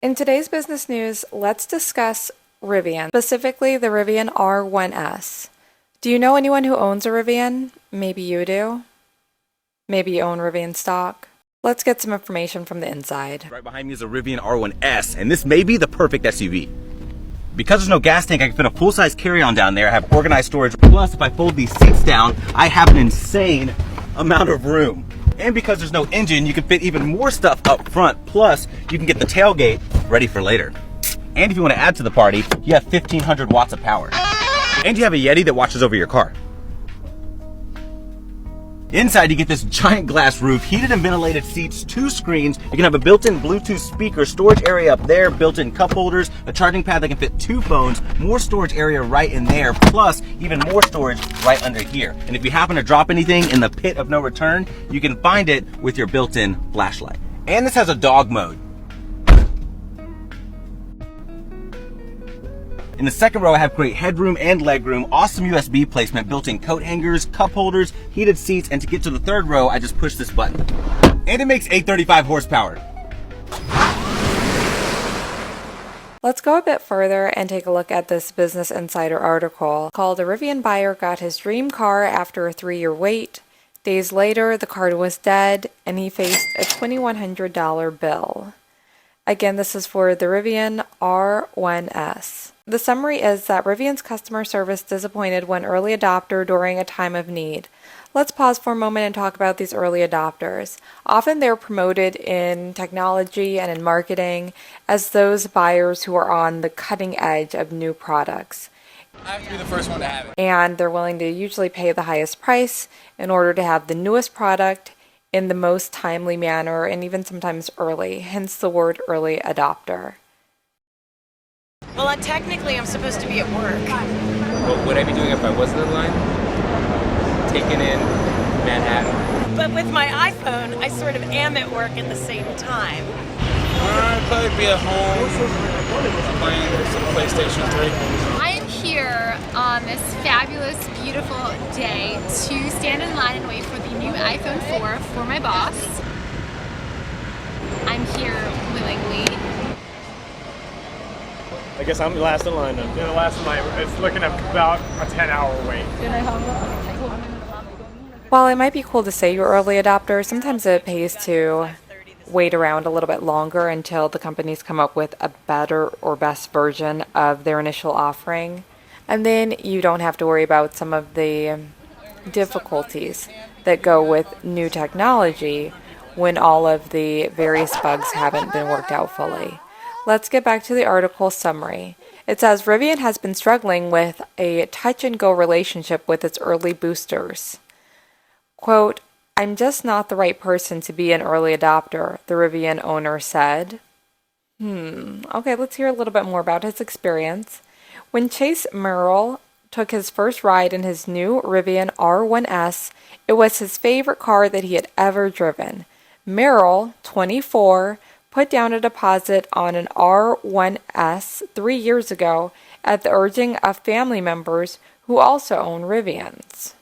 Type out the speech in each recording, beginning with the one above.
In today's business news, let's discuss Rivian, specifically the Rivian R1S. Do you know anyone who owns a Rivian? Maybe you do. Maybe you own Rivian stock. Let's get some information from the inside. Right behind me is a Rivian R1S, and this may be the perfect SUV. Because there's no gas tank, I can fit a full-size carry-on down there. I have organized storage. Plus, if I fold these seats down, I have an insane amount of room. And because there's no engine, you can fit even more stuff up front. Plus, you can get the tailgate ready for later. And if you want to add to the party, you have 1,500 watts of power. And you have a Yeti that watches over your car. Inside, you get this giant glass roof, heated and ventilated seats, 2 screens. You can have a built-in Bluetooth speaker, storage area up there, built-in cup holders, a charging pad that can fit 2 phones, more storage area right in there, plus even more storage right under here. And if you happen to drop anything in the pit of no return, you can find it with your built-in flashlight. And this has a dog mode. In the second row, I have great headroom and legroom, awesome USB placement, built-in coat hangers, cup holders, heated seats, and to get to the third row, I just push this button. And it makes 835 horsepower. Let's go a bit further and take a look at this Business Insider article called "A Rivian Buyer Got His Dream Car After a 3-Year Wait. Days later, the car was dead, and he faced a $2,100 bill." Again, this is for the Rivian R1S. The summary is that Rivian's customer service disappointed one early adopter during a time of need. Let's pause for a moment and talk about these early adopters. Often they're promoted in technology and in marketing as those buyers who are on the cutting edge of new products. I have to be the first one to have it. And they're willing to usually pay the highest price in order to have the newest product in the most timely manner, and even sometimes early, hence the word early adopter. Well, technically I'm supposed to be at work. What would I be doing if I wasn't in line? Taking in Manhattan. But with my iPhone, I sort of am at work at the same time. I'd probably be at home playing some PlayStation 3. I am here on this fabulous, beautiful day to stand in line and wait for the new iPhone 4 for my boss. I'm here willingly. I guess I'm last in line then. Yeah, the last line. It's looking at about a 10-hour wait. While it might be cool to say you're early adopter, sometimes it pays to wait around a little bit longer until the companies come up with a better or best version of their initial offering. And then you don't have to worry about some of the difficulties that go with new technology when all of the various bugs haven't been worked out fully. Let's get back to the article summary. It says Rivian has been struggling with a touch-and-go relationship with its early boosters. Quote, "I'm just not the right person to be an early adopter," the Rivian owner said. Okay, let's hear a little bit more about his experience. When Chase Merrill took his first ride in his new Rivian R1S, it was his favorite car that he had ever driven. Merrill, 24, put down a deposit on an R1S 3 years ago at the urging of family members who also own Rivians.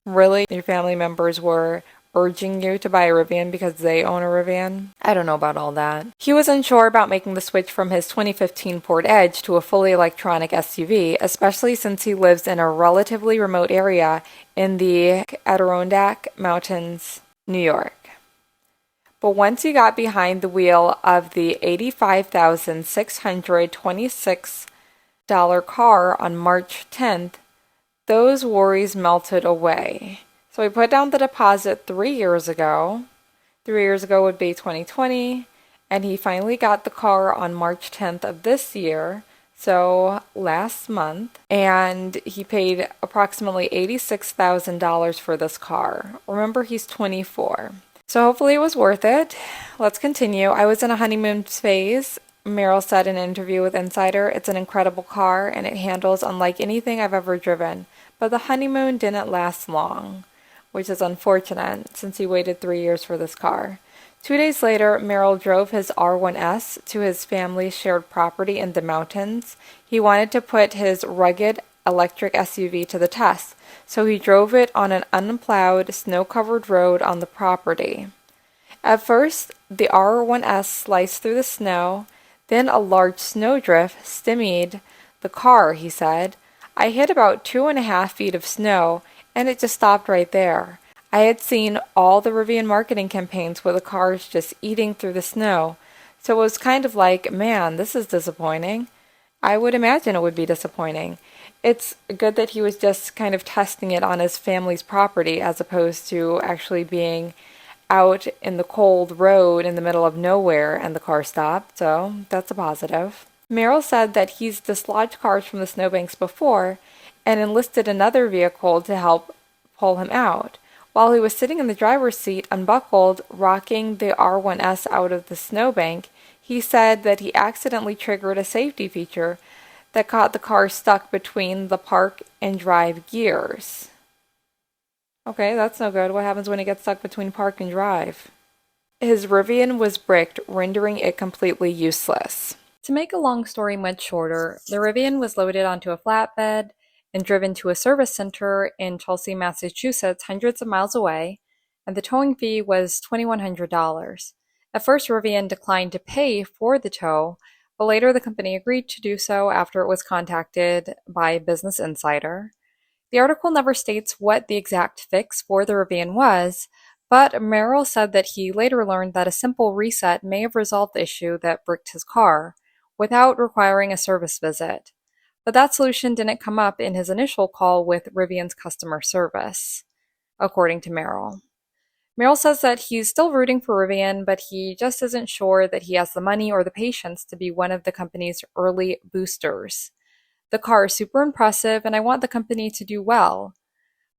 Really? Your family members were urging you to buy a Rivian because they own a Rivian? I don't know about all that. He was unsure about making the switch from his 2015 Ford Edge to a fully electronic SUV, especially since he lives in a relatively remote area in the Adirondack Mountains, New York. But once he got behind the wheel of the $85,626 car on March 10th, those worries melted away. So he put down the deposit 3 years ago. 3 years ago would be 2020. And he finally got the car on March 10th of this year, so last month. And he paid approximately $86,000 for this car. Remember, he's 24. So hopefully it was worth it. Let's continue. "I was in a honeymoon phase," Merrill said in an interview with Insider. "It's an incredible car, and it handles unlike anything I've ever driven. But the honeymoon didn't last long," which is unfortunate since he waited 3 years for this car. 2 days later, Merrill drove his R1S to his family's shared property in the mountains. He wanted to put his rugged electric SUV to the test, so he drove it on an unplowed, snow-covered road on the property. At first, the R1S sliced through the snow, then a large snowdrift stymied the car, he said. I hit about 2.5 feet of snow, and it just stopped right there. I had seen all the Rivian marketing campaigns with the cars just eating through the snow, so it was kind of like, man, this is disappointing. I would imagine it would be disappointing. It's good that he was just kind of testing it on his family's property as opposed to actually being out in the cold road in the middle of nowhere and the car stopped, so that's a positive. Merrill said that he's dislodged cars from the snowbanks before and enlisted another vehicle to help pull him out. While he was sitting in the driver's seat, unbuckled, rocking the R1S out of the snowbank, he said that he accidentally triggered a safety feature that caught the car stuck between the park and drive gears. Okay, that's no good. What happens when it gets stuck between park and drive? His Rivian was bricked, rendering it completely useless. To make a long story much shorter, the Rivian was loaded onto a flatbed and driven to a service center in Chelsea, Massachusetts, hundreds of miles away, and the towing fee was $2,100. At first, Rivian declined to pay for the tow, but later the company agreed to do so after it was contacted by Business Insider. The article never states what the exact fix for the Rivian was, but Merrill said that he later learned that a simple reset may have resolved the issue that bricked his car, without requiring a service visit. But that solution didn't come up in his initial call with Rivian's customer service, according to Merrill. Merrill says that he's still rooting for Rivian, but he just isn't sure that he has the money or the patience to be one of the company's early boosters. The car is super impressive, and I want the company to do well.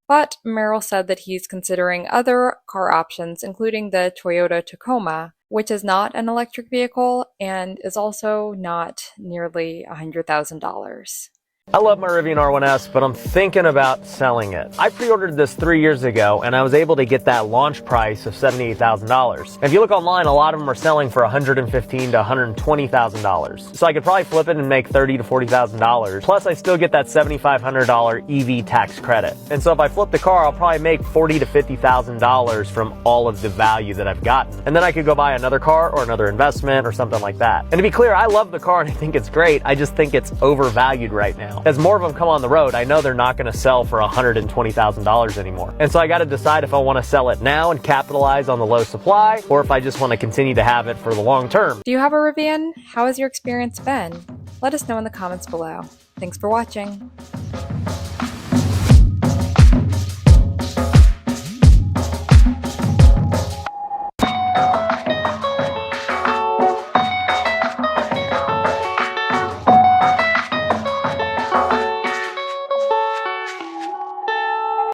But Merrill said that he's considering other car options, including the Toyota Tacoma, which is not an electric vehicle and is also not nearly $100,000. I love my Rivian R1S, but I'm thinking about selling it. I pre-ordered this 3 years ago, and I was able to get that launch price of $78,000. If you look online, a lot of them are selling for $115,000 to $120,000. So I could probably flip it and make $30,000 to $40,000. Plus, I still get that $7,500 EV tax credit. And so if I flip the car, I'll probably make $40,000 to $50,000 from all of the value that I've gotten. And then I could go buy another car or another investment or something like that. And to be clear, I love the car and I think it's great. I just think it's overvalued right now. As more of them come on the road, I know they're not going to sell for $120,000 anymore. And so I got to decide if I want to sell it now and capitalize on the low supply, or if I just want to continue to have it for the long term. Do you have a Rivian? How has your experience been? Let us know in the comments below. Thanks for watching.